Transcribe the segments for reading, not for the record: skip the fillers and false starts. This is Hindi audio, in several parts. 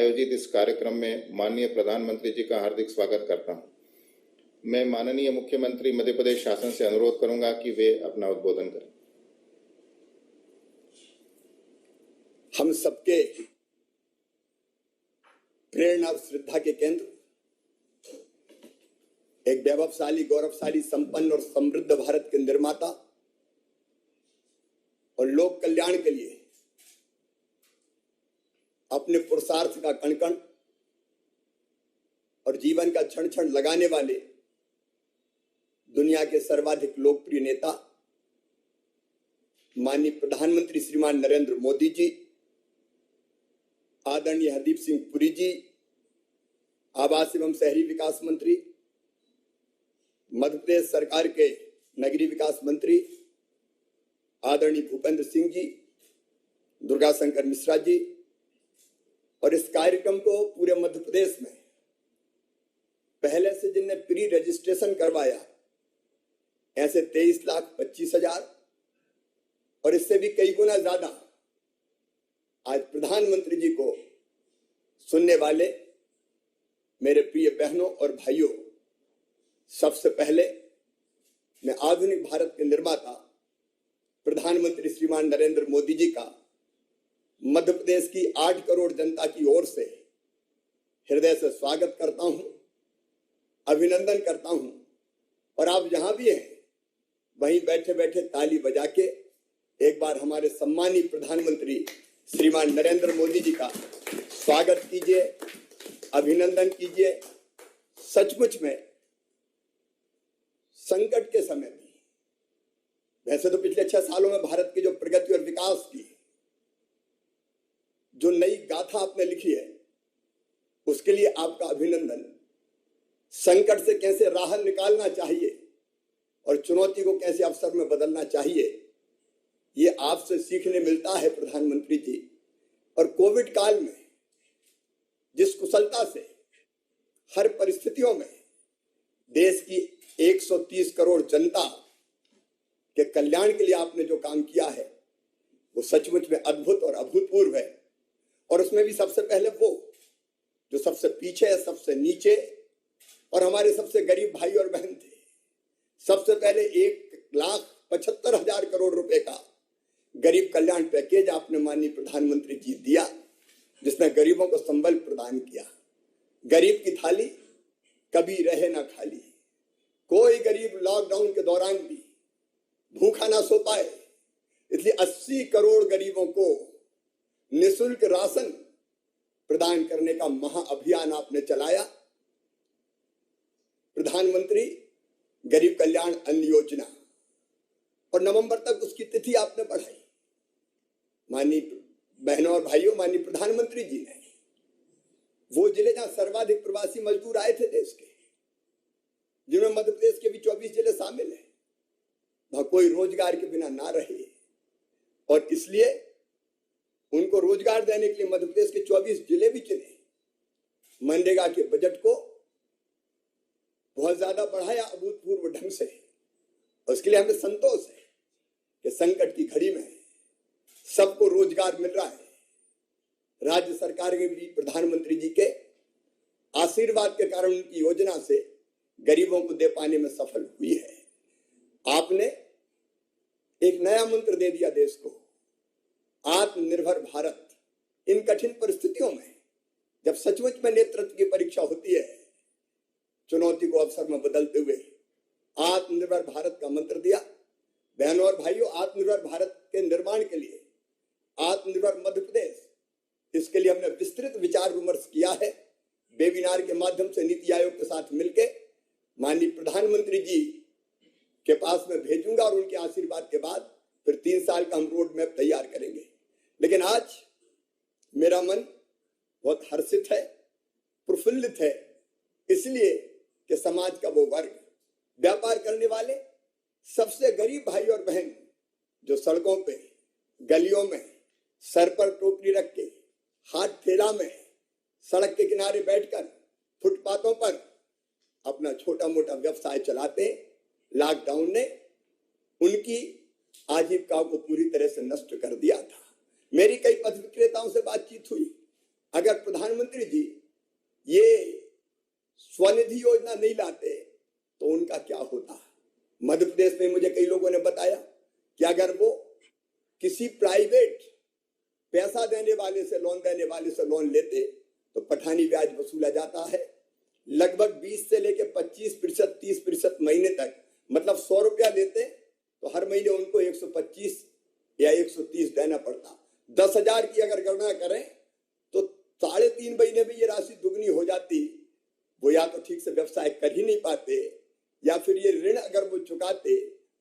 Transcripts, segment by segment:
आयोजित इस कार्यक्रम में माननीय प्रधानमंत्री जी का हार्दिक स्वागत करता हूं। मैं माननीय मुख्यमंत्री मध्य प्रदेश शासन से अनुरोध करूंगा कि वे अपना उद्बोधन करें। हम सबके प्रेरणा और श्रद्धा के केंद्र, एक वैभवशाली, गौरवशाली, संपन्न और समृद्ध भारत के निर्माता और लोक कल्याण के लिए अपने पुरुषार्थ का कण-कण और जीवन का क्षण-क्षण लगाने वाले दुनिया के सर्वाधिक लोकप्रिय नेता माननीय प्रधानमंत्री श्रीमान नरेंद्र मोदी जी, आदरणीय हरदीप सिंह पुरी जी, आवास एवं शहरी विकास मंत्री, मध्य प्रदेश सरकार के नगरीय विकास मंत्री आदरणीय भूपेंद्र सिंह जी, दुर्गा शंकर मिश्रा जी, और इस कार्यक्रम को पूरे मध्य प्रदेश में पहले से जिनने प्री रजिस्ट्रेशन करवाया, ऐसे 23,25,000 और इससे भी कई गुना ज्यादा आज प्रधानमंत्री जी को सुनने वाले मेरे प्रिय बहनों और भाइयों, सबसे पहले मैं आधुनिक भारत के निर्माता प्रधानमंत्री श्रीमान नरेंद्र मोदी जी का मध्य प्रदेश की 8 करोड़ जनता की ओर से हृदय से स्वागत करता हूं, अभिनंदन करता हूं। और आप जहां भी हैं वहीं बैठे बैठे ताली बजा के एक बार हमारे सम्मानीय प्रधानमंत्री श्रीमान नरेंद्र मोदी जी का स्वागत कीजिए, अभिनंदन कीजिए। सचमुच में संकट के समय में, वैसे तो पिछले 6 सालों में भारत की जो प्रगति और विकास की जो नई गाथा आपने लिखी है, उसके लिए आपका अभिनंदन। संकट से कैसे राह निकालना चाहिए और चुनौती को कैसे अवसर में बदलना चाहिए, ये आपसे सीखने मिलता है प्रधानमंत्री जी। और कोविड काल में जिस कुशलता से हर परिस्थितियों में देश की 130 करोड़ जनता के कल्याण के लिए आपने जो काम किया है, वो सचमुच में अद्भुत और अभूतपूर्व है। और उसमें भी सबसे पहले वो जो सबसे पीछे है, सबसे नीचे और हमारे सबसे गरीब भाई और बहन थे। सबसे पहले 1,75,000 करोड़ रुपए का गरीब कल्याण पैकेज आपने माननीय प्रधानमंत्री जी दिया, जिसने गरीबों को संबल प्रदान किया। गरीब की थाली कभी रहे ना खाली। कोई गरीब लॉकडाउन के दौरान भी भूखा ना सो पाए, इसलिए 80 करोड़ गरीबों को निःशुल्क राशन प्रदान करने का महाअभियान आपने चलाया। प्रधानमंत्री गरीब कल्याण अन्न योजना, और नवंबर तक उसकी तिथि आपने बढ़ाई। माननीय बहनों और भाइयों, माननीय प्रधानमंत्री जी ने वो जिले जहां सर्वाधिक प्रवासी मजदूर आए थे देश के, जिनमें मध्य प्रदेश के भी 24 जिले शामिल हैं, वहां कोई रोजगार के बिना ना रहे। और इसलिए उनको रोजगार देने के लिए मध्य प्रदेश के 24 जिले भी चुने। मनरेगा के बजट को बहुत ज्यादा बढ़ाया अभूतपूर्व ढंग से। उसके लिए हमें संतोष है कि संकट की घड़ी में सबको रोजगार मिल रहा है। राज्य सरकार के भी प्रधानमंत्री जी के आशीर्वाद के कारण उनकी योजना से गरीबों को दे पाने में सफल हुई है। आपने एक नया मंत्र दे दिया देश को, आत्मनिर्भर भारत। इन कठिन परिस्थितियों में जब सचमुच में नेतृत्व की परीक्षा होती है, चुनौती को अवसर में बदलते हुए आत्मनिर्भर भारत का मंत्र दिया। बहनों और भाइयों, आत्मनिर्भर भारत के निर्माण के लिए आत्मनिर्भर मध्य प्रदेश, इसके लिए हमने विस्तृत विचार विमर्श किया है। वेबिनार के माध्यम से नीति आयोग के साथ मिलकर माननीय प्रधानमंत्री जी के पास में भेजूंगा और उनके आशीर्वाद के बाद फिर 3 साल का हम रोड मैप तैयार करेंगे। लेकिन आज मेरा मन बहुत हर्षित है, प्रफुल्लित है, इसलिए कि समाज का वो वर्ग, व्यापार करने वाले सबसे गरीब भाई और बहन जो सड़कों पे, गलियों में सर पर टोकरी रख के, हाथ ठेला में, सड़क के किनारे बैठकर, फुटपाथों पर अपना छोटा मोटा व्यवसाय चलाते, लॉकडाउन ने उनकी आजीविका को पूरी तरह से नष्ट कर दिया था। मेरी कई पथ विक्रेताओं से बातचीत हुई, अगर प्रधानमंत्री जी ये स्वनिधि योजना नहीं लाते तो उनका क्या होता। मध्य प्रदेश में मुझे कई लोगों ने बताया कि अगर वो किसी प्राइवेट पैसा देने वाले से, लोन देने वाले से लोन लेते तो पठानी ब्याज वसूला जाता है। लगभग 20 से लेकर 25%, 30% महीने तक, मतलब 100 रुपया लेते तो हर महीने उनको 125 या 130 देना पड़ता। 10,000 की अगर गणना करें तो 3.5 महीने में ये राशि दुगनी हो जाती। वो या तो ठीक से व्यवसाय कर ही नहीं पाते या फिर ये ऋण अगर वो चुकाते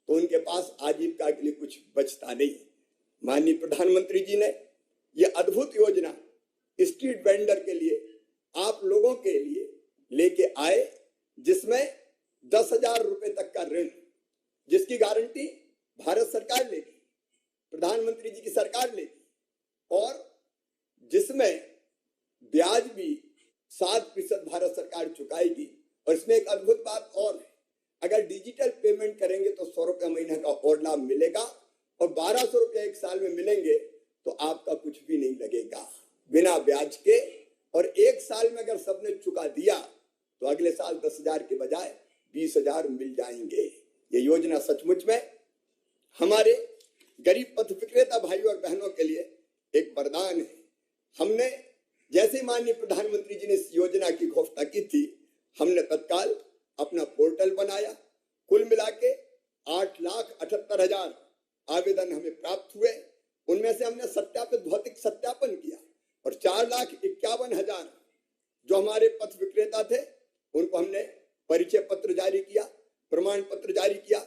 तो उनके पास आजीविका के लिए कुछ बचता नहीं। माननीय प्रधानमंत्री जी ने ये अद्भुत योजना स्ट्रीट वेंडर के लिए, आप लोगों के लिए लेके आए, जिसमें 10,000 रुपए तक का ऋण, जिसकी गारंटी भारत सरकार लेगी, प्रधानमंत्री जी की सरकार लेगी, और जिसमें ब्याज भी 7% भारत सरकार चुकाएगी। और इसमें एक अद्भुत बात और है, अगर डिजिटल पेमेंट करेंगे तो 100 रुपया महीने का और लाभ मिलेगा, और 1200 रुपया एक साल में मिलेंगे तो आपका कुछ भी नहीं लगेगा बिना ब्याज के। और एक साल में अगर सबने चुका दिया तो अगले साल 10,000 के बजाय 20,000 मिल जाएंगे। ये योजना सचमुच में हमारे गरीब पथ विक्रेता भाइयों और बहनों के लिए एक वरदान है। हमने जैसे ही माननीय प्रधानमंत्री जी ने इस योजना की घोषणा की थी, हमने तत्काल अपना पोर्टल बनाया। कुल मिला के 8,78,000 आवेदन हमें प्राप्त हुए। उनमें से हमने सत्यापित भौतिक सत्यापन किया और 4,51,000 जो हमारे पथ विक्रेता थे उनको हमने परिचय पत्र जारी किया, प्रमाण पत्र जारी किया।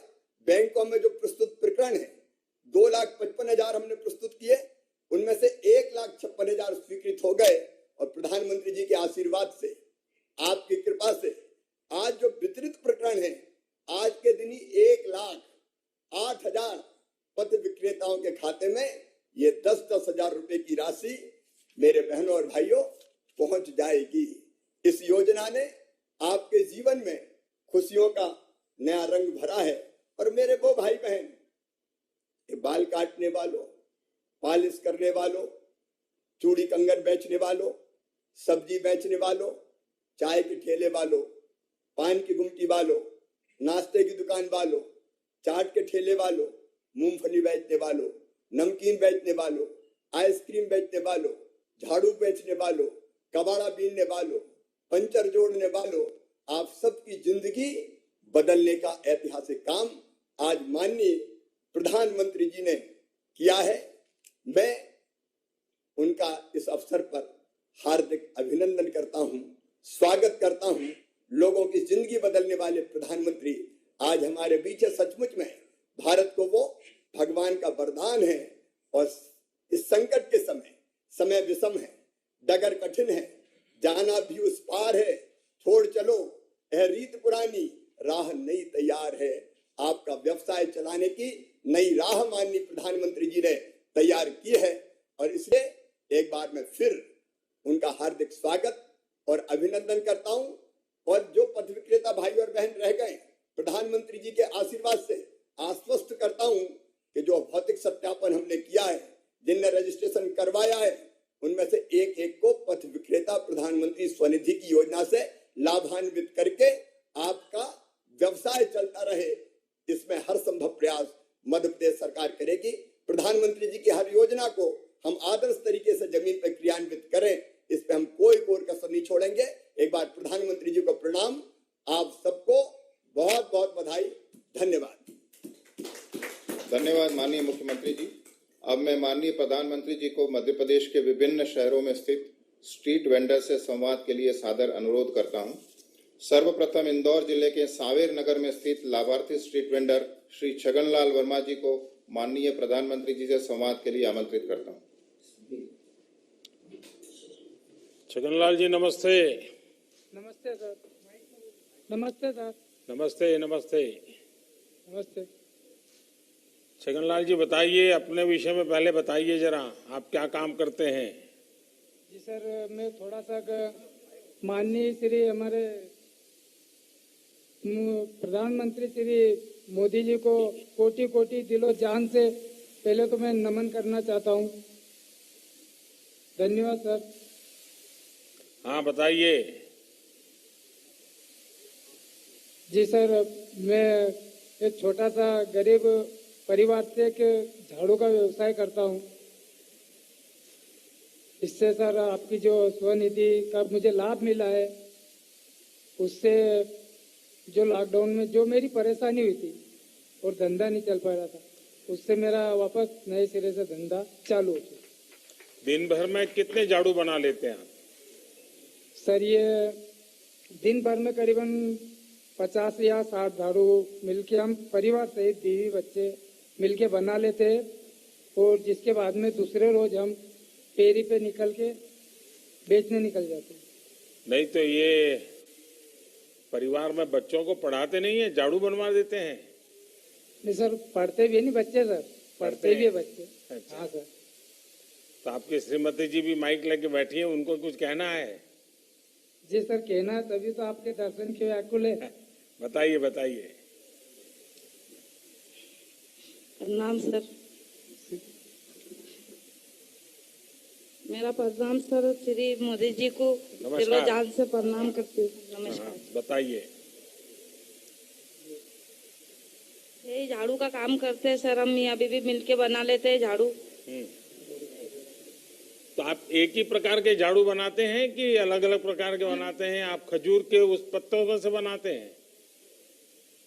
बैंकों में जो प्रस्तुत प्रकरण है 2,55,000 हमने प्रस्तुत किए, उनमें से 1,56,000 स्वीकृत हो गए। और प्रधानमंत्री जी के आशीर्वाद से, आपकी कृपा से आज जो वितरित प्रकरण है, आज के दिन ही 1,08,000 पथ विक्रेताओं के खाते में ये 10,000 रुपए की राशि मेरे बहनों और भाइयों पहुंच जाएगी। इस योजना ने आपके जीवन में खुशियों का नया रंग भरा है। और मेरे वो भाई बहन, बाल काटने वालों, पॉलिश करने वालों, चूड़ी कंगन बेचने वालों, सब्जी बेचने वालों, चाय के ठेले वालों, पान की गुमटी वालों, नाश्ते की दुकान वालों, चाट के ठेले वालों, मूंगफली बेचने वालों, नमकीन बेचने वालों, आइसक्रीम बेचने वालों, झाड़ू बेचने वालों, कबाड़ा बीनने वालों, पंचर जोड़ने वालों, आप सबकी जिंदगी बदलने का ऐतिहासिक काम आज माननीय प्रधानमंत्री जी ने किया है। मैं उनका इस अवसर पर हार्दिक अभिनंदन करता हूं, स्वागत करता हूं। लोगों की जिंदगी बदलने वाले प्रधानमंत्री आज हमारे बीच है। सचमुच में भारत को वो भगवान का वरदान है। और इस संकट के समय विषम है, डगर कठिन है, जाना भी उस पार है, छोड़ चलो यह रीत पुरानी, राह नई तैयार है। आपका व्यवसाय चलाने की नई राह माननीय प्रधानमंत्री जी ने तैयार की है। और इसलिए एक बार मैं फिर उनका हार्दिक स्वागत और अभिनंदन करता हूं। और जो पथ विक्रेता भाई और बहन रह गए, प्रधानमंत्री जी के आशीर्वाद से आश्वस्त करता हूं कि जो भौतिक सत्यापन हमने किया है, जिनने रजिस्ट्रेशन करवाया है, उनमें से एक एक को पथ विक्रेता प्रधानमंत्री स्वनिधि की योजना से लाभान्वित करके आपका व्यवसाय चलता रहे, इसमें हर संभव प्रयास मध्य प्रदेश सरकार करेगी। प्रधानमंत्री जी की हर योजना को हम आदर्श तरीके से जमीन पर क्रियान्वित करें, इस पे हम कोई कसर नहीं छोड़ेंगे। एक बार प्रधानमंत्री जी को प्रणाम, आप सबको बहुत बहुत बधाई, धन्यवाद। धन्यवाद माननीय मुख्यमंत्री जी। अब मैं माननीय प्रधानमंत्री जी को मध्य प्रदेश के विभिन्न शहरों में स्थित स्ट्रीट वेंडर से संवाद के लिए सादर अनुरोध करता हूं। सर्वप्रथम इंदौर जिले के सांवेर नगर में स्थित लाभार्थी स्ट्रीट वेंडर श्री छगनलाल वर्मा जी को माननीय प्रधानमंत्री जी से संवाद के लिए आमंत्रित करता हूं। छगनलाल जी नमस्ते। नमस्ते सर। नमस्ते सर। नमस्ते नमस्ते नमस्ते। छगनलाल जी बताइए, अपने विषय में पहले बताइए जरा, आप क्या काम करते हैं? जी सर, मैं थोड़ा सा माननीय श्री हमारे प्रधानमंत्री श्री मोदी जी को कोटि कोटि दिलो जान से पहले तो मैं नमन करना चाहता हूँ। धन्यवाद सर। हाँ बताइए। जी सर, मैं एक छोटा सा गरीब परिवार से एक झाड़ू का व्यवसाय करता हूँ। इससे सर आपकी जो स्वनिधि का मुझे लाभ मिला है, उससे जो लॉकडाउन में जो मेरी परेशानी हुई थी और धंधा नहीं चल पा रहा था, उससे मेरा वापस नए सिरे से धंधा चालू हो गया। दिन भर में कितने झाड़ू बना लेते हैं आप? सर ये दिन भर में करीबन 50 या 60 झाड़ू मिलके हम परिवार सहित बीवी बच्चे मिलके बना लेते हैं, और जिसके बाद में दूसरे रोज हम फेरी पे निकल के बेचने निकल जाते हैं। नहीं तो ये परिवार में बच्चों को पढ़ाते नहीं है, झाड़ू बनवा देते हैं? नहीं सर, पढ़ते भी नहीं बच्चे सर, पढ़ते भी है बच्चे। अच्छा। हाँ सर। तो आपकी श्रीमती जी भी माइक लेके बैठी है, उनको कुछ कहना है? जी सर, कहना है, तभी तो आपके दर्शन के व्याकुल है। बताइए बताइए। प्रणाम सर। मेरा प्रणाम सर, श्री मोदी जी को नमस्कार। दिलो जान से प्रणाम करती हूँ। नमस्कार। हाँ, बताइए। यही झाड़ू का काम करते हैं सर, हम यहाँ भी मिलके बना लेते हैं झाड़ू। तो आप एक ही प्रकार के झाड़ू बनाते हैं कि अलग अलग प्रकार के बनाते हैं? आप खजूर के उस पत्तों में से बनाते हैं?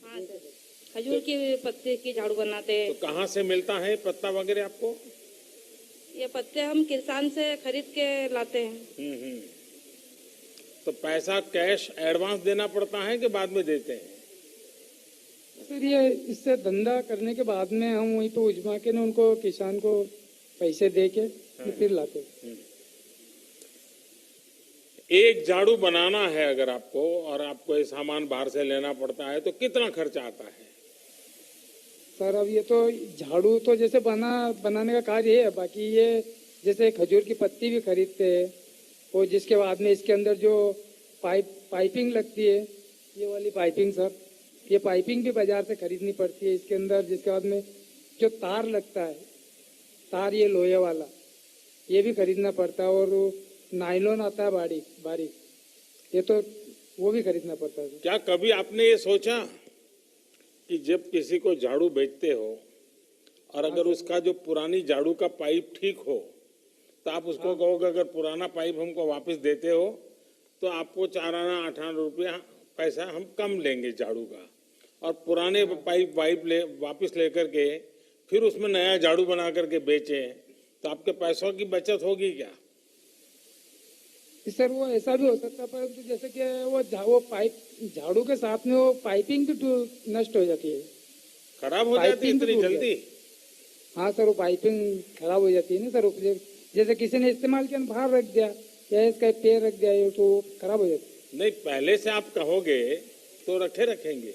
हाँ सर, खजूर की पत्ते की झाड़ू बनाते हैं। तो कहाँ से मिलता है पत्ता वगैरह आपको? ये पत्ते हम किसान से खरीद के लाते हैं। हम्म। तो पैसा कैश एडवांस देना पड़ता है कि बाद में देते हैं? सर ये इससे धंधा करने के बाद में हम वहीं पे उजमा के ना उनको किसान को पैसे दे के फिर लाते हैं। एक झाड़ू बनाना है अगर आपको, और आपको ये सामान बाहर से लेना पड़ता है, तो कितना खर्चा आता है? सर अब ये तो झाड़ू तो जैसे बनाने का कार्य है, बाकी ये जैसे खजूर की पत्ती भी खरीदते हैं, और जिसके बाद में इसके अंदर जो पाइपिंग लगती है, ये वाली पाइपिंग सर, ये पाइपिंग भी बाजार से खरीदनी पड़ती है इसके अंदर। जिसके बाद में जो तार लगता है, तार ये लोहे वाला, ये भी खरीदना पड़ता है, और नायलॉन आता है बारीक, ये तो वो भी खरीदना पड़ता है। क्या कभी आपने ये सोचा कि जब किसी को झाड़ू बेचते हो और अगर उसका जो पुरानी झाड़ू का पाइप ठीक हो, तो आप उसको कहोगे अगर पुराना पाइप हमको वापस देते हो तो आपको 4 आना 8 आना रुपया पैसा हम कम लेंगे झाड़ू का, और पुराने पाइप वापस लेकर के फिर उसमें नया झाड़ू बना करके बेचें, तो आपके पैसों की बचत होगी क्या? सर वो ऐसा भी हो सकता है, परंतु जैसे कि वो पाइप झाड़ू के साथ में वो पाइपिंग भी नष्ट हो जाती है, खराब हो जाती है इतनी जल्दी? हाँ सर, वो पाइपिंग खराब हो जाती है ना सर। जैसे किसी ने इस्तेमाल किया, बाहर रख दिया या इसका पैर रख दिया, ये तो खराब हो जाती है। नहीं, पहले से आप कहोगे तो रखेंगे,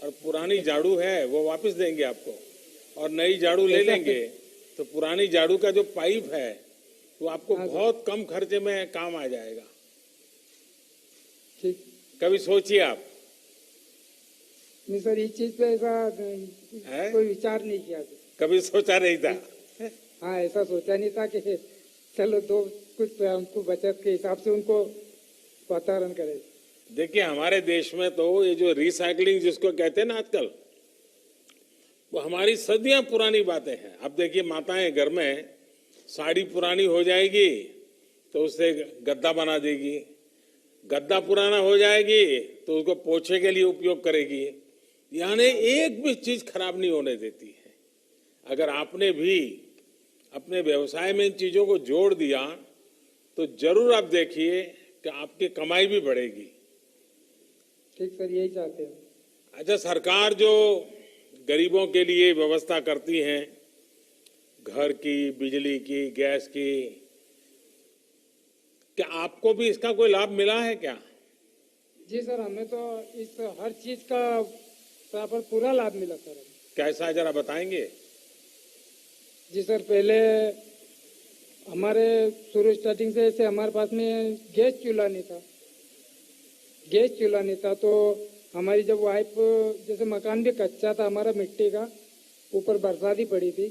और पुरानी झाड़ू है वो वापस देंगे आपको, और नई झाड़ू ले लेंगे, तो पुरानी झाड़ू का जो पाइप है वो आपको बहुत कम खर्चे में काम आ जाएगा। ठीक। कभी सोचिए आप। नहीं सर, इस चीज पे ऐसा कोई विचार नहीं किया। कभी सोचा नहीं था? हाँ, ऐसा सोचा नहीं था कि चलो दो कुछ हमको बचत के हिसाब से उनको वातावरण करे। देखिए हमारे देश में तो ये जो रिसाइकलिंग जिसको कहते हैं ना आजकल, वो हमारी सदियां पुरानी बातें हैं। अब देखिए माताएं घर में साड़ी पुरानी हो जाएगी तो उससे गद्दा बना देगी, गद्दा पुराना हो जाएगी तो उसको पोछे के लिए उपयोग करेगी, यानी एक भी चीज खराब नहीं होने देती है। अगर आपने भी अपने व्यवसाय में इन चीजों को जोड़ दिया तो जरूर आप देखिए कि आपकी कमाई भी बढ़ेगी। ठीक सर, यही चाहते हैं। अच्छा, सरकार जो गरीबों के लिए व्यवस्था करती है, घर की, बिजली की, गैस की, क्या आपको भी इसका कोई लाभ मिला है क्या? जी सर, हमें तो इस हर चीज का पर पूरा लाभ मिला सर। कैसा, जरा बताएंगे? जी सर, पहले हमारे शुरू स्टार्टिंग से ऐसे हमारे पास में गैस चूल्हा नहीं था, तो हमारी जब वाइफ, जैसे मकान भी कच्चा था हमारा मिट्टी का, ऊपर बरसात ही पड़ी थी,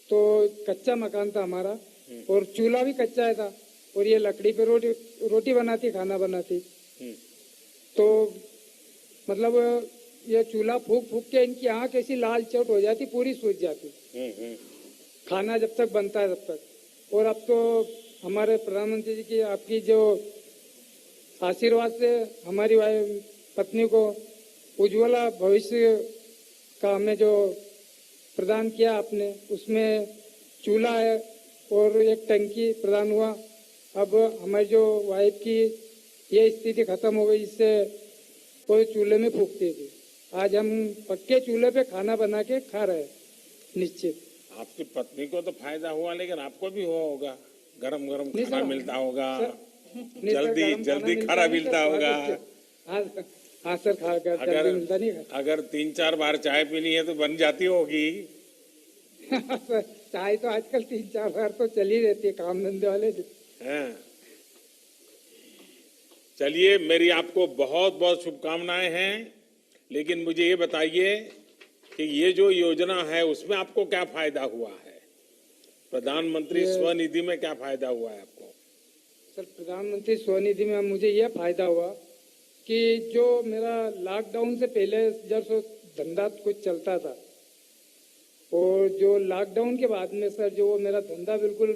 तो कच्चा मकान था हमारा और चूल्हा भी कच्चा था, और ये लकड़ी पे रोटी बनाती, खाना बनाती। तो मतलब ये चूल्हा फूक फूक के इनकी आंख ऐसी लाल चोट हो जाती, पूरी सूज जाती खाना जब तक बनता है तब तक। और अब तो हमारे प्रधानमंत्री जी की, आपकी जो आशीर्वाद से हमारी पत्नी को उज्ज्वला भविष्य का हमें जो प्रदान किया आपने, उसमें चूल्हा है और एक टंकी प्रदान हुआ। अब हमारी जो वाइफ की ये स्थिति खत्म हो गई, इससे कोई चूल्हे में फूकती थी। आज हम पक्के चूल्हे पे खाना बना के खा रहे हैं। निश्चित आपकी पत्नी को तो फायदा हुआ, लेकिन आपको भी हुआ होगा, गरम गरम नहीं खाना सर, मिलता होगा, नहीं सर, जल्दी गरम जल्दी खाना खाना नहीं मिलता सर, होगा। हाँ सर, खाकर जल्दी मिलता नहीं है। अगर 3-4 बार चाय पीनी है तो बन जाती होगी। सर, चाय तो आजकल 3-4 बार तो चली रहती है काम धंधे वाले। हैं। चलिए, मेरी आपको बहुत बहुत शुभकामनाएं हैं, लेकिन मुझे ये बताइए कि ये जो योजना है उसमें आपको क्या फायदा हुआ है? प्रधानमंत्री स्वनिधि में क्या फायदा हुआ है आपको? सर, प्रधानमंत्री स्वनिधि में मुझे यह फायदा हुआ कि जो मेरा लॉकडाउन से पहले जब धंधा कुछ चलता था, और जो लॉकडाउन के बाद में सर जो वो मेरा धंधा बिल्कुल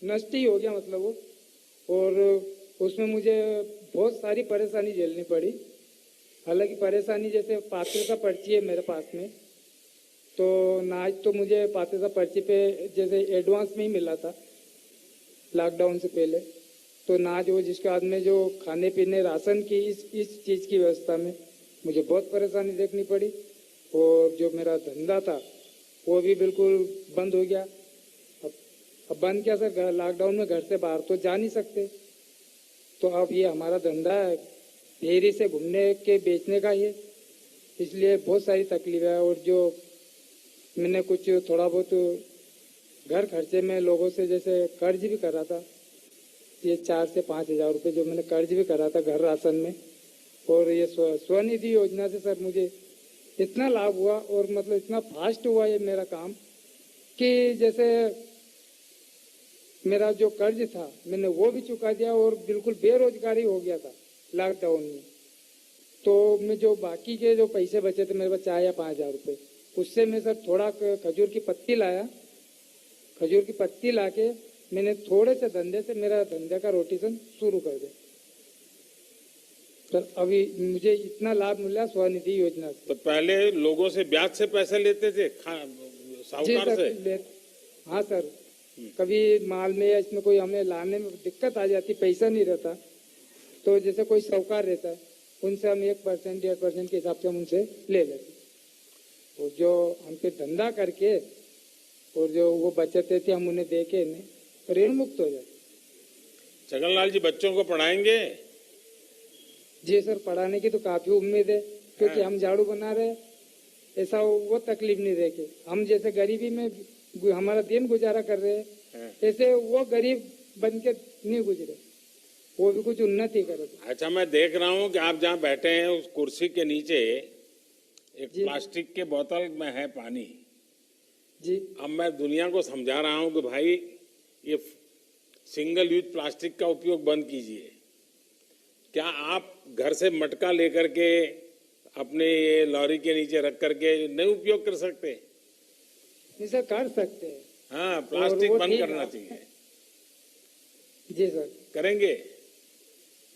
नष्ट ही हो गया, मतलब वो, और उसमें मुझे बहुत सारी परेशानी झेलनी पड़ी। हालांकि परेशानी जैसे पात्रता पर्ची है मेरे पास में, तो नाज तो मुझे पात्रता पर्ची पे जैसे एडवांस में ही मिला था लॉकडाउन से पहले। तो नाज वो जिसके बाद में जो खाने पीने राशन की इस चीज़ की व्यवस्था में मुझे बहुत परेशानी देखनी पड़ी। और जो मेरा धंधा था वो भी बिल्कुल बंद हो गया। अब बंद क्या सर, लॉकडाउन में घर से बाहर तो जा नहीं सकते। तो अब ये हमारा धंधा है फेरी से घूमने के बेचने का, ये इसलिए बहुत सारी तकलीफ है। और जो मैंने कुछ थोड़ा बहुत घर खर्चे में लोगों से जैसे कर्ज भी करा था, ये 4 से 5 हजार रुपये जो मैंने कर्ज भी करा था घर राशन में। और ये स्वनिधि योजना से सर मुझे इतना लाभ हुआ, और मतलब इतना फास्ट हुआ ये मेरा काम कि जैसे मेरा जो कर्ज था मैंने वो भी चुका दिया, और बिल्कुल बेरोजगारी हो गया था लॉकडाउन में। तो मैं जो बाकी के जो पैसे बचे थे मेरे पास 4 या 5 हजार रुपये, उससे मैं सर थोड़ा खजूर की पत्ती लाया। खजूर की पत्ती लाके मैंने थोड़े से धंधे से मेरा धंधे का रोटेशन शुरू कर दिया। सर अभी मुझे इतना लाभ मिला स्वनिधि योजना से। तो पहले लोगों से ब्याज से पैसे लेते थे साहूकार से? हाँ सर, कभी माल में या इसमें कोई हमें लाने में दिक्कत आ जाती, पैसा नहीं रहता, तो जैसे कोई साहूकार रहता है उनसे हम 1% 1.5% के हिसाब से हम उनसे ले लेते। और जो हम पे धंधा करके और जो वो बचते थे हम उन्हें दे के ऋण मुक्त हो जाते। छगनलाल जी, बच्चों को पढ़ाएंगे? जी सर, पढ़ाने की तो काफी उम्मीद है, क्योंकि हम झाड़ू बना रहे, ऐसा वो तकलीफ नहीं देखे। हम जैसे गरीबी में हमारा दिन गुजारा कर रहे हैं, ऐसे वो गरीब बन के नहीं गुजरे, वो भी कुछ उन्नति करे। अच्छा, मैं देख रहा हूँ कि आप जहाँ बैठे हैं उस कुर्सी के नीचे एक प्लास्टिक के बोतल में है पानी। जी, अब मैं दुनिया को समझा रहा हूँ कि भाई ये सिंगल यूज प्लास्टिक का उपयोग बंद कीजिए। क्या आप घर से मटका लेकर के अपने ये लॉरी के नीचे रख करके नहीं उपयोग कर सकते? नहीं सर, कर सकते हैं। हाँ, प्लास्टिक बंद करना चाहिए। जी सर, करेंगे?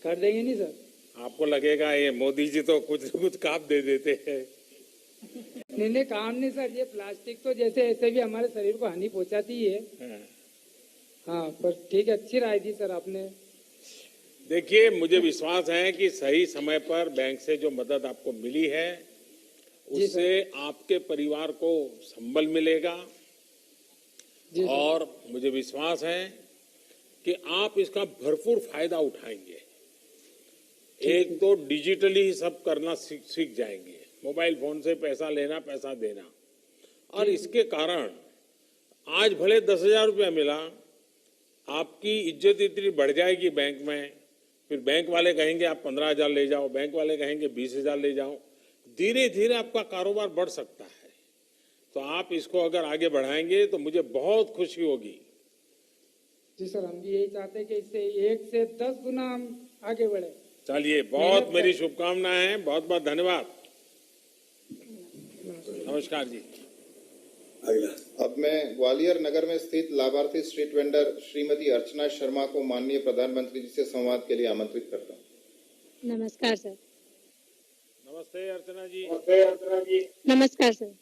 कर देंगे। नहीं सर, आपको लगेगा ये मोदी जी तो कुछ न कुछ काम दे देते हैं। नहीं काम नहीं सर, ये प्लास्टिक तो जैसे ऐसे भी हमारे शरीर को हानि पहुंचाती ही है। हाँ, पर ठीक है, अच्छी राय दी सर आपने। देखिए, मुझे विश्वास है कि सही समय पर बैंक से जो मदद आपको मिली है उससे आपके परिवार को संबल मिलेगा, और मुझे विश्वास है कि आप इसका भरपूर फायदा उठाएंगे। एक तो डिजिटली ही सब करना सीख जाएंगे, मोबाइल फोन से पैसा लेना, पैसा देना, और इसके कारण आज भले 10,000 रुपया मिला, आपकी इज्जत इतनी बढ़ जाएगी बैंक में। फिर बैंक वाले कहेंगे आप 15,000 ले जाओ, बैंक वाले कहेंगे 20,000 ले जाओ। धीरे धीरे आपका कारोबार बढ़ सकता है। तो आप इसको अगर आगे बढ़ाएंगे तो मुझे बहुत खुशी होगी जी सर, हम भी यही चाहते हैं कि इससे 1 से 10 गुना हम आगे बढ़े। चलिए, बहुत मेरी शुभकामनाएं हैं, बहुत बहुत धन्यवाद। नमस्कार जी। अगला अब मैं ग्वालियर नगर में स्थित लाभार्थी स्ट्रीट वेंडर श्रीमती अर्चना शर्मा को माननीय प्रधानमंत्री जी से संवाद के लिए आमंत्रित करता हूँ। नमस्कार सर। नमस्ते अर्चना जी। नमस्कार सर।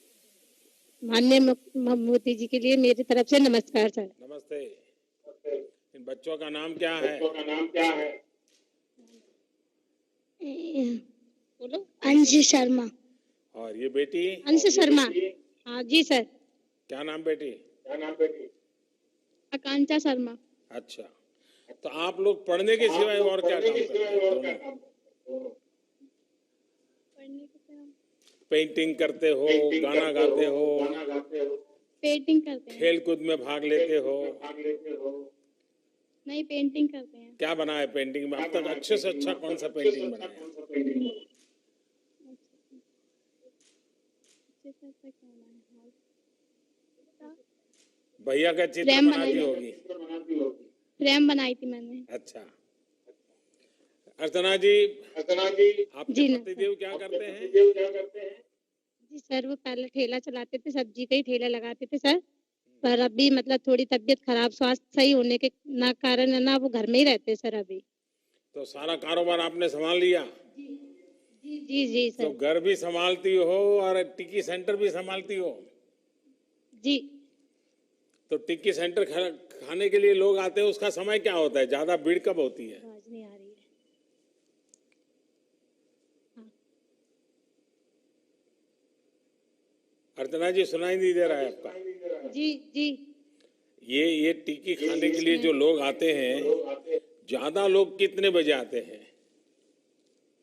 माननीय मोदी जी के लिए मेरी तरफ से नमस्कार सर। नमस्ते। इन बच्चों का नाम क्या है? बोलो। अंश शर्मा। और ये बेटी? अंश शर्मा। हाँ जी सर। क्या नाम बेटी? आकांक्षा शर्मा। अच्छा, तो आप लोग पढ़ने के सिवाय और क्या काम करते हैं दोनों? पेंटिंग करते हो, गाना गाते हो, पेंटिंग करते हैं। खेल कूद में भाग लेते हो? नहीं, पेंटिंग करते हैं। क्या बना है पेंटिंग में अब तक? अच्छे से अच्छा कौन सा पेंटिंग बनाया? भैया का चित्र प्रेम बनाती बनाई। होगी। फ्रेम बनाई थी मैंने। अच्छा, अर्चना जी, आपके जी ना पतिदेव क्या करते हैं? जी सर, वो पहले ठेला चलाते थे, सब्जी का ही ठेला लगाते थे सर। पर अभी मतलब थोड़ी तबीयत खराब, स्वास्थ्य सही होने के ना कारण है ना, वो घर में ही रहते हैं सर अभी। तो सारा कारोबार आपने संभाल लिया? जी जी जी तो सर। घर भी संभालती हो और टिक्की सेंटर भी संभालती हो? जी। तो टिक्की सेंटर खाने के लिए लोग आते हैं, उसका समय क्या होता है? ज्यादा भीड़ कब होती है? आवाज नहीं आ रही है। अर्चना जी, सुनाई नहीं दे रहा है आपका? जी जी। ये टिक्की खाने के लिए जो लोग आते हैं, ज्यादा लोग कितने बजे आते हैं?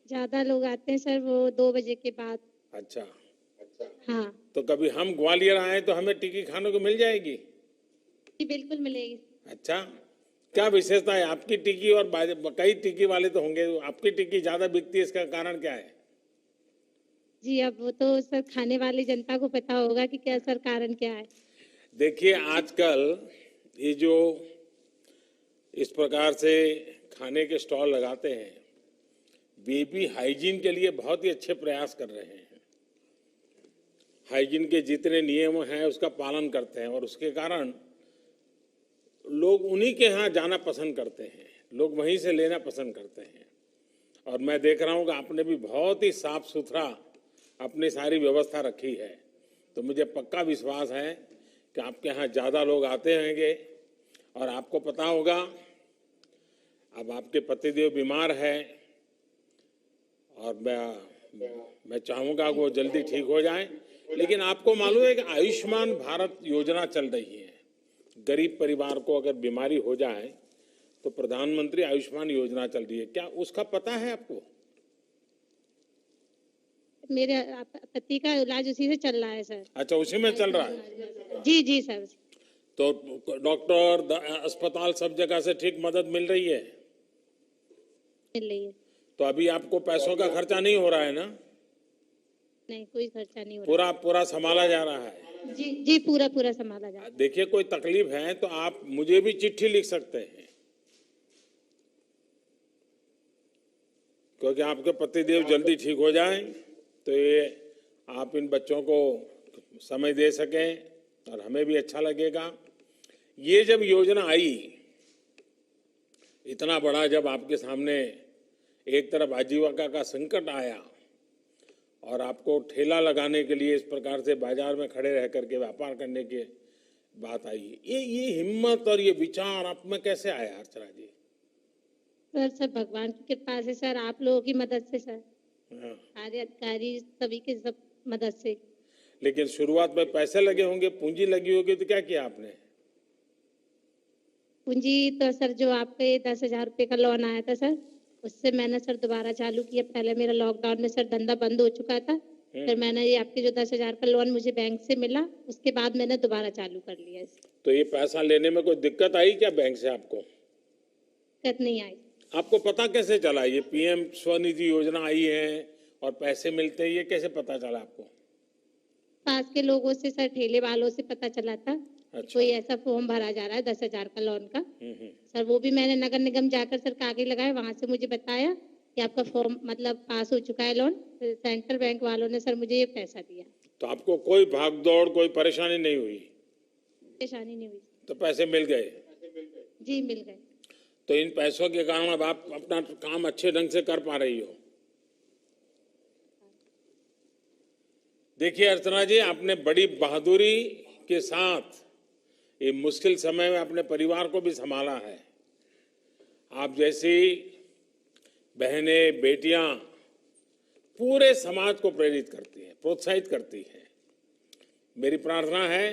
ज्यादा लोग आते हैं सर वो 2 बजे के बाद। अच्छा, हाँ तो कभी हम ग्वालियर आए तो हमें टिक्की खाने को मिल जाएगी? जी बिल्कुल मिलेगी। अच्छा, क्या विशेषता है आपकी टिक्की और कई टिक्की वाले तो होंगे, आपकी टिक्की ज्यादा बिकती है, इसका कारण क्या है? जी अब वो तो सर खाने वाली जनता को पता होगा कि क्या सर कारण क्या है। देखिए, आजकल ये जो इस प्रकार से खाने के स्टॉल लगाते हैं, वे भी हाइजीन के लिए बहुत ही अच्छे प्रयास कर रहे हैं। हाइजीन के जितने नियम हैं उसका पालन करते हैं और उसके कारण लोग उन्हीं के यहाँ जाना पसंद करते हैं, लोग वहीं से लेना पसंद करते हैं। और मैं देख रहा हूँ कि आपने भी बहुत ही साफ सुथरा अपनी सारी व्यवस्था रखी है, तो मुझे पक्का विश्वास है कि आपके यहाँ ज़्यादा लोग आते होंगे। और आपको पता होगा, अब आपके पतिदेव बीमार है और मैं चाहूँगा कि वो जल्दी ठीक हो जाए। लेकिन आपको मालूम है कि आयुष्मान भारत योजना चल रही है। गरीब परिवार को अगर बीमारी हो जाए तो प्रधानमंत्री आयुष्मान योजना चल रही है, क्या उसका पता है आपको? मेरे पति का इलाज उसी से चल रहा है सर। अच्छा, उसी में चल रहा है। जी जी सर। तो डॉक्टर, अस्पताल सब जगह से ठीक मदद मिल रही है? मिल रही है। तो अभी आपको पैसों का खर्चा नहीं हो रहा है ना? नहीं, कोई खर्चा नहीं हो पूरा पूरा संभाला जा रहा है? रहा। जी जी, पूरा पूरा संभाला जा रहा है। देखिए, कोई तकलीफ है तो आप मुझे भी चिट्ठी लिख सकते हैं, क्योंकि आपके पतिदेव जल्दी ठीक हो जाएं तो ये आप इन बच्चों को समय दे सकें और हमें भी अच्छा लगेगा। ये जब योजना आई, इतना बड़ा जब आपके सामने एक तरफ आजीविका का संकट आया और आपको ठेला लगाने के लिए इस प्रकार से बाजार में खड़े रह करके व्यापार करने की बात आई, ये हिम्मत और ये विचार आप में कैसे आया अर्चना जी? सर सब भगवान की कृपा से सर, आप लोगों की मदद से सर, हाँ। सारे अधिकारी सभी के सब मदद से। लेकिन शुरुआत में पैसे लगे होंगे, पूंजी लगी होगी, तो क्या किया आपने? पूंजी तो सर जो आपके 10,000 रुपये का लोन आया था सर, उससे मैंने सर दोबारा चालू किया। पहले मेरा लॉकडाउन में सर धंधा बंद हो चुका था, फिर मैंने ये आपके जो 10,000 का लोन मुझे बैंक से मिला, उसके बाद मैंने दोबारा चालू कर लिया इसे। तो ये पैसा लेने में कोई दिक्कत आई क्या बैंक से आपको? दिक्कत नहीं आई। आपको पता कैसे चला ये पीएम स्वनिधि योजना आई है और पैसे मिलते हैं, ये कैसे पता चला आपको? पास के लोगों से सर, ठेले वालों से पता चला था अच्छा। कोई ऐसा फॉर्म भरा जा रहा है 10,000 का लोन का। सर वो भी मैंने नगर निगम जाकर सर कागज लगाए, वहां से मुझे बताया कि आपका फॉर्म मतलब पास हो चुका है लोन। सेंट्रल बैंक वालों ने सर मुझे ये पैसा दिया। तो आपको कोई भाग दौड़ कोई परेशानी नहीं हुई? परेशानी नहीं हुई। तो पैसे मिल गए? जी मिल गए। तो इन पैसों के कारण अब आप अपना काम अच्छे ढंग से कर पा रही हो। देखिए अर्चना जी, आपने बड़ी बहादुरी के साथ ये मुश्किल समय में अपने परिवार को भी संभाला है। आप जैसी बहनें बेटियां पूरे समाज को प्रेरित करती हैं, प्रोत्साहित करती हैं। मेरी प्रार्थना है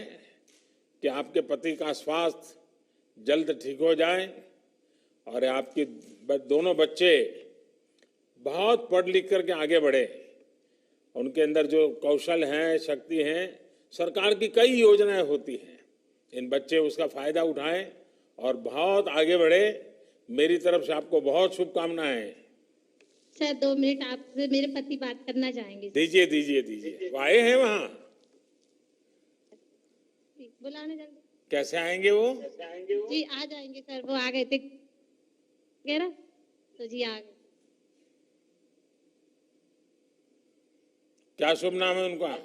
कि आपके पति का स्वास्थ्य जल्द ठीक हो जाए और आपके दोनों बच्चे बहुत पढ़ लिख करके आगे बढ़े। उनके अंदर जो कौशल है, शक्ति है, सरकार की कई योजनाएं होती हैं, इन बच्चे उसका फायदा उठाएं और बहुत आगे बढ़े। मेरी तरफ से आपको बहुत शुभकामनाएं। सर 2 मिनट आपसे मेरे पति बात करना चाहेंगे। दीजिए दीजिए दीजिए। वो आए हैं वहां? बुलाने जल्दी। कैसे आएंगे वो? जी आ जाएंगे सर, वो आ गए थे तो जी आ गए। क्या शुभ नाम है उनका?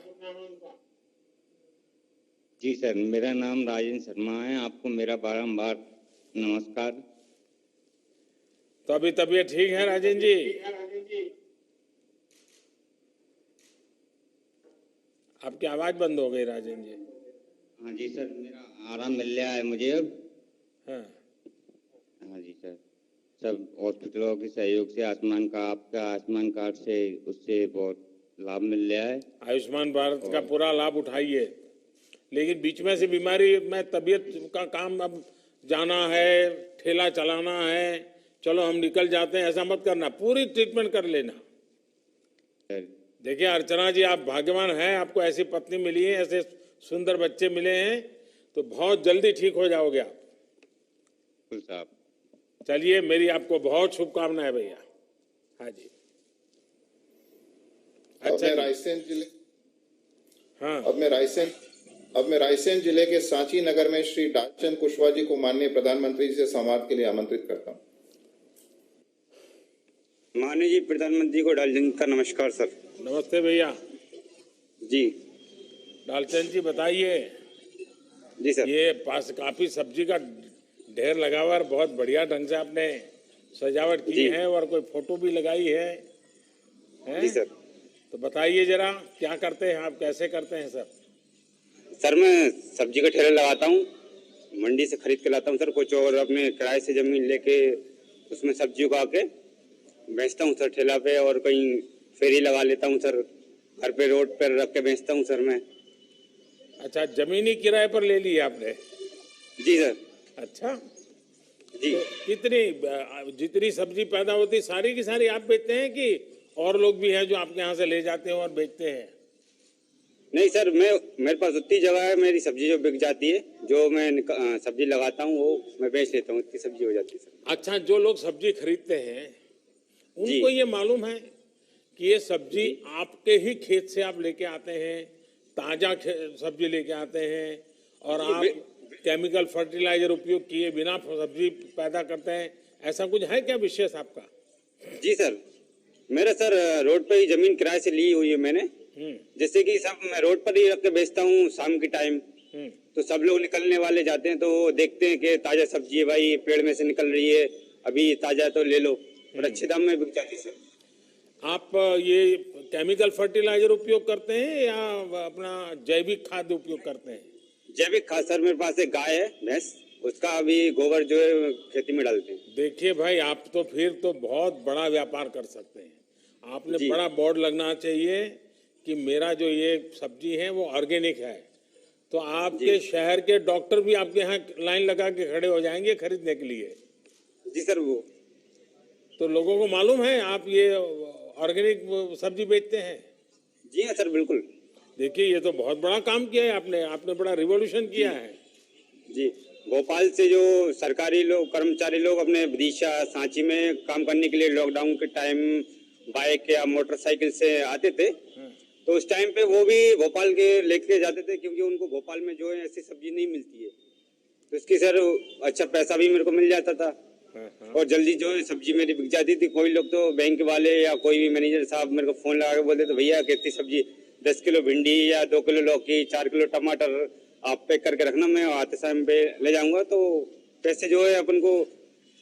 जी सर, मेरा नाम राजेंद्र शर्मा है। आपको मेरा बारंबार नमस्कार। तो अभी तबीयत ठीक है राजेंद्र जी? आपकी आवाज बंद हो गई राजेंद्र जी। हाँ जी सर, मेरा आराम मिल रहा है मुझे अब। हाँ हाँ जी सर, सब हॉस्पिटलों के सहयोग से आपका आयुष्मान कार्ड से उससे बहुत लाभ मिल रहा है। आयुष्मान भारत का पूरा लाभ उठाइए, लेकिन बीच में से बीमारी में तबीयत का काम अब जाना है, ठेला चलाना है, चलो हम निकल जाते हैं, ऐसा मत करना। पूरी ट्रीटमेंट कर लेना। सर देखिए अर्चना जी, आप भाग्यवान हैं, आपको ऐसी पत्नी मिली है, ऐसे सुंदर बच्चे मिले हैं, तो बहुत जल्दी ठीक हो जाओगे आप। बिल्कुल साहब। चलिए, मेरी आपको बहुत शुभकामनाएं भैया। हाँ जी। अच्छा, अब मैं रायसेन जिले के सांची नगर में श्री डालचंद कुशवाहा जी को माननीय प्रधानमंत्री जी से संवाद के लिए आमंत्रित करता हूँ। माननीय जी प्रधानमंत्री को डालचंद का नमस्कार सर। नमस्ते भैया जी। डालचंद जी बताइए। जी सर। ये पास काफी सब्जी का ढेर लगा हुआ है, बहुत बढ़िया ढंग से आपने सजावट की है और कोई फोटो भी लगाई है, जी सर। तो बताइए जरा, क्या करते हैं आप, कैसे करते हैं सर? सर मैं सब्जी का ठेला लगाता हूँ, मंडी से खरीद के लाता हूँ सर कुछ, और अपने किराए से जमीन लेके उसमें सब्जी उगा के बेचता हूँ सर ठेला पे, और कहीं फेरी लगा लेता हूँ सर, घर पे रोड पर रख के बेचता हूँ सर मैं। अच्छा, जमीनी किराए पर ले ली आपने? जी सर। अच्छा जी। तो कितनी जितनी सब्जी पैदा होती सारी की सारी आप बेचते हैं कि और लोग भी हैं जो आपके यहाँ से ले जाते हैं और बेचते हैं? नहीं सर, मेरे पास उतनी जगह है, मेरी सब्जी जो बिक जाती है, जो मैं सब्जी लगाता हूँ वो मैं बेच लेता हूँ, इतनी सब्जी हो जाती है सर। अच्छा, जो लोग सब्जी खरीदते हैं उनको ये मालूम है कि ये सब्जी आपके ही खेत से आप लेके आते हैं, ताजा सब्जी लेके आते हैं, और आप केमिकल फर्टिलाइजर उपयोग किए बिना सब्जी पैदा करते हैं, ऐसा कुछ है क्या विशेष आपका? जी सर, मेरा सर रोड पे ही जमीन किराए से ली हुई है मैंने, जैसे कि सब मैं रोड पर ही रख के बेचता हूँ शाम के टाइम, तो सब लोग निकलने वाले जाते हैं तो वो देखते हैं कि ताजा सब्जी है भाई, पेड़ में से निकल रही है, अभी ताजा तो ले लो, और अच्छे दाम में बिक जाती है सर। आप ये केमिकल फर्टिलाइजर उपयोग करते हैं या अपना जैविक खाद उपयोग करते हैं? जैविक खाद सर, मेरे पास एक गाय है भैंस, उसका अभी गोबर जो है खेती में डालते हैं। देखिए भाई, आप तो फिर तो बहुत बड़ा व्यापार कर सकते हैं। आपने बड़ा बोर्ड लगना चाहिए कि मेरा जो ये सब्जी है वो ऑर्गेनिक है, तो आपके शहर के डॉक्टर भी आपके यहाँ लाइन लगा के खड़े हो जाएंगे खरीदने के लिए। जी सर। वो तो लोगों को मालूम है आप ये ऑर्गेनिक सब्जी बेचते हैं? जी हाँ सर, बिल्कुल। देखिए, ये तो बहुत बड़ा काम किया है आपने बड़ा रिवॉल्यूशन किया है। जी, भोपाल से जो सरकारी लोग कर्मचारी लोग अपने विदिशा सांची में काम करने के लिए लॉकडाउन के टाइम बाइक या मोटरसाइकिल से आते थे, तो उस टाइम पे वो भी भोपाल के लेके जाते थे, क्योंकि उनको भोपाल में जो है ऐसी सब्जी नहीं मिलती है, तो इसकी सर अच्छा पैसा भी मेरे को मिल जाता था और जल्दी जो है सब्जी मेरी बिक जाती थी। कोई लोग तो बैंक वाले या कोई भी मैनेजर साहब मेरे को फोन लगा के बोलते थे, भैया कितनी सब्जी, 10 किलो भिंडी या 2 किलो लौकी, 4 किलो टमाटर आप पैक करके रखना, मैं आते समय पे ले जाऊंगा। तो पैसे जो है अपन को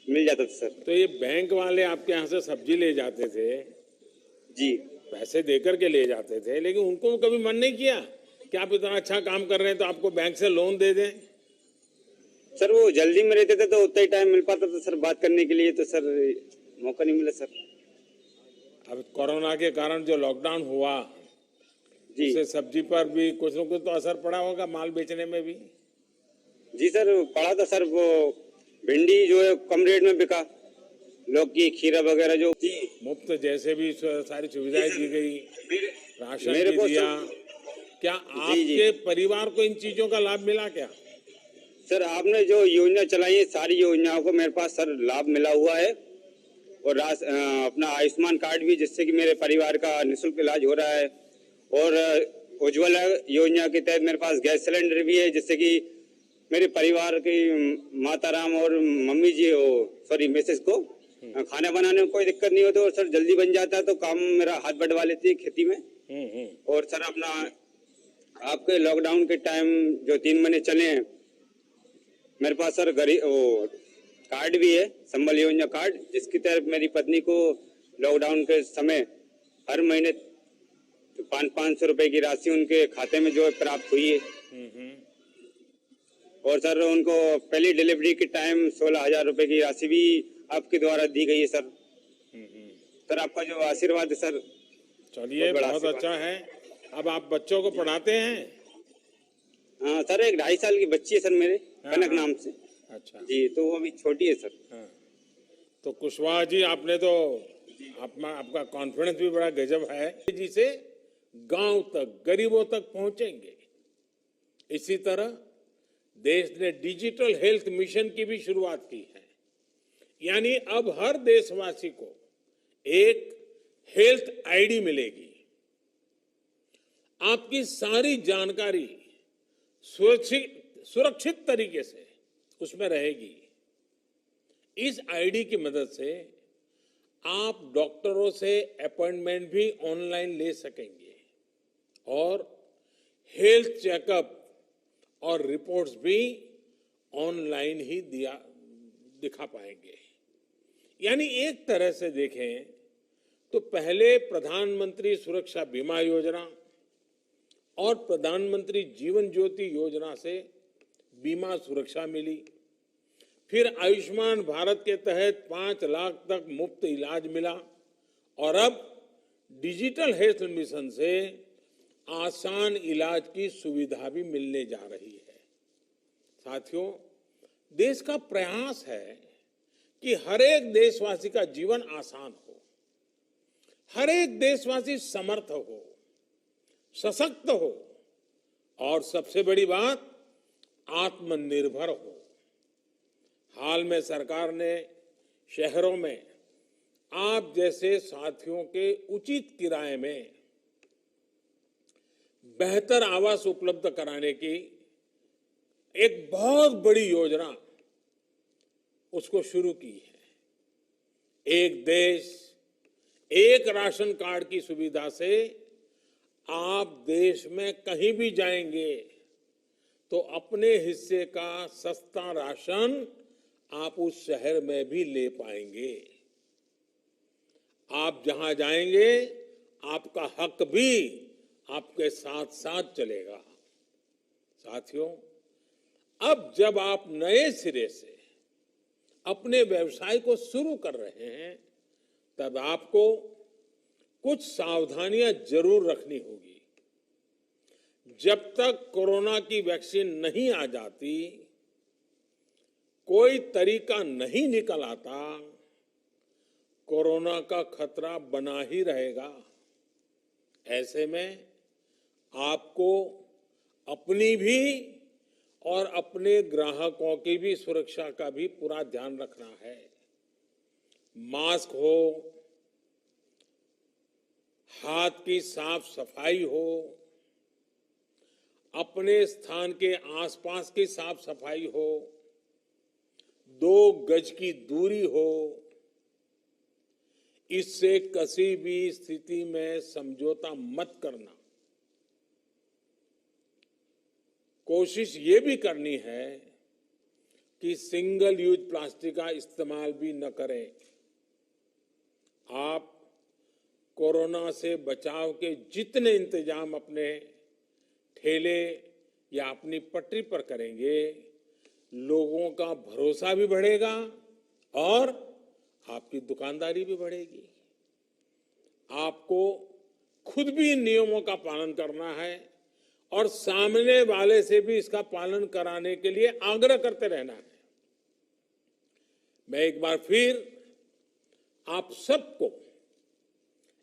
मिल जाता था सर। तो ये बैंक वाले आपके यहाँ से सब्जी ले जाते थे, जी पैसे देकर के ले जाते थे, लेकिन उनको कभी मन नहीं किया कि आप इतना अच्छा काम कर रहे हैं तो आपको बैंक से लोन दे दें? सर वो जल्दी में रहते थे तो उतना ही टाइम मिल पाता था सर बात करने के लिए, तो सर मौका नहीं मिला सर। अब कोरोना के कारण जो लॉकडाउन हुआ, जी उससे सब्जी पर भी कुछ न कुछ तो असर पड़ा होगा, माल बेचने में भी। जी सर पड़ा था सर, वो भिंडी जो है कम रेट में बिका, लौकी खीरा वगैरह जो जी मुफ्त जैसे भी सारी सुविधाएं दी गई, राशन मेरे भी को दिया। सर- क्या जी, जी। आपके परिवार को इन चीजों का लाभ मिला क्या? सर आपने जो योजना चलाई है सारी योजनाओं को मेरे पास सर लाभ मिला हुआ है, और अपना आयुष्मान कार्ड भी, जिससे कि मेरे परिवार का निःशुल्क इलाज हो रहा है, और उज्ज्वला योजना के तहत मेरे पास गैस सिलेंडर भी है, जिससे कि मेरे परिवार की माताराम और मम्मी जी सॉरी मिसेस को खाना बनाने में कोई दिक्कत नहीं होती, और सर जल्दी बन जाता है, तो काम मेरा हाथ बढ़वा लेती है खेती में। और सर अपना आपके लॉकडाउन के टाइम जो 3 महीने चले हैं, मेरे पास सर कार्ड भी है, संबल योजना कार्ड, जिसकी तहत मेरी पत्नी को लॉकडाउन के समय हर महीने 500 रुपए की राशि उनके खाते में जो है प्राप्त हुई है। और सर उनको पहली डिलीवरी के टाइम 16,000 रुपए की राशि भी आपके द्वारा दी गई है सर। सर आपका जो आशीर्वाद है सर, चलिए बहुत आशीर्वाद। अच्छा है। अब आप बच्चों को पढ़ाते हैं? हाँ सर, एक 2.5 साल की बच्ची है सर मेरे, कनक हाँ। नाम से। अच्छा जी, तो वो अभी छोटी है सर। हाँ। तो कुशवाहा जी आपने तो आपका कॉन्फिडेंस भी बड़ा गजब है, जी से गांव तक गरीबों तक पहुंचेंगे। इसी तरह देश ने डिजिटल हेल्थ मिशन की भी शुरुआत की है, यानी अब हर देशवासी को एक हेल्थ आईडी मिलेगी। आपकी सारी जानकारी सुरक्षित तरीके से उसमें रहेगी। इस आईडी की मदद से आप डॉक्टरों से अपॉइंटमेंट भी ऑनलाइन ले सकेंगे और हेल्थ चेकअप और रिपोर्ट्स भी ऑनलाइन ही दिखा पाएंगे। यानी एक तरह से देखें तो पहले प्रधानमंत्री सुरक्षा बीमा योजना और प्रधानमंत्री जीवन ज्योति योजना से बीमा सुरक्षा मिली, फिर आयुष्मान भारत के तहत 5 लाख तक मुफ्त इलाज मिला, और अब डिजिटल हेल्थ मिशन से आसान इलाज की सुविधा भी मिलने जा रही है। साथियों, देश का प्रयास है कि हर एक देशवासी का जीवन आसान हो, हर एक देशवासी समर्थ हो, सशक्त हो, और सबसे बड़ी बात आत्मनिर्भर हो। हाल में सरकार ने शहरों में आप जैसे साथियों के उचित किराए में बेहतर आवास उपलब्ध कराने की एक बहुत बड़ी योजना उसको शुरू की है। एक देश एक राशन कार्ड की सुविधा से आप देश में कहीं भी जाएंगे तो अपने हिस्से का सस्ता राशन आप उस शहर में भी ले पाएंगे। आप जहां जाएंगे आपका हक भी आपके साथ साथ चलेगा। साथियों, अब जब आप नए सिरे से अपने व्यवसाय को शुरू कर रहे हैं, तब आपको कुछ सावधानियां जरूर रखनी होगी। जब तक कोरोना की वैक्सीन नहीं आ जाती, कोई तरीका नहीं निकल आता, कोरोना का खतरा बना ही रहेगा। ऐसे में आपको अपनी भी और अपने ग्राहकों की भी सुरक्षा का भी पूरा ध्यान रखना है। मास्क हो, हाथ की साफ सफाई हो, अपने स्थान के आसपास की साफ सफाई हो, 2 गज की दूरी हो, इससे किसी भी स्थिति में समझौता मत करना। कोशिश ये भी करनी है कि सिंगल यूज प्लास्टिक का इस्तेमाल भी न करें। आप कोरोना से बचाव के जितने इंतजाम अपने ठेले या अपनी पटरी पर करेंगे, लोगों का भरोसा भी बढ़ेगा और आपकी दुकानदारी भी बढ़ेगी। आपको खुद भी इन नियमों का पालन करना है और सामने वाले से भी इसका पालन कराने के लिए आग्रह करते रहना है। मैं एक बार फिर आप सबको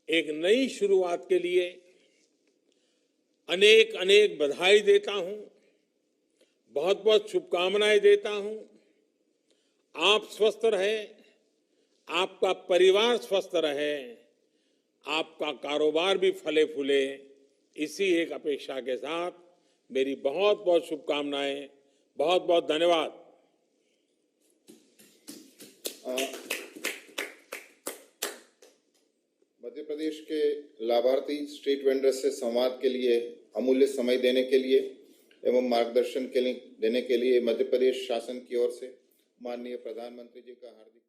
एक नई शुरुआत के लिए अनेक अनेक बधाई देता हूं, बहुत बहुत शुभकामनाएं देता हूं। आप स्वस्थ रहें, आपका परिवार स्वस्थ रहे, आपका कारोबार भी फले फूले, इसी एक अपेक्षा के साथ मेरी बहुत बहुत शुभकामनाएं। बहुत बहुत धन्यवाद। मध्य प्रदेश के लाभार्थी स्ट्रीट वेंडर से संवाद के लिए अमूल्य समय देने के लिए एवं मार्गदर्शन देने के लिए मध्य प्रदेश शासन की ओर से माननीय प्रधानमंत्री जी का हार्दिक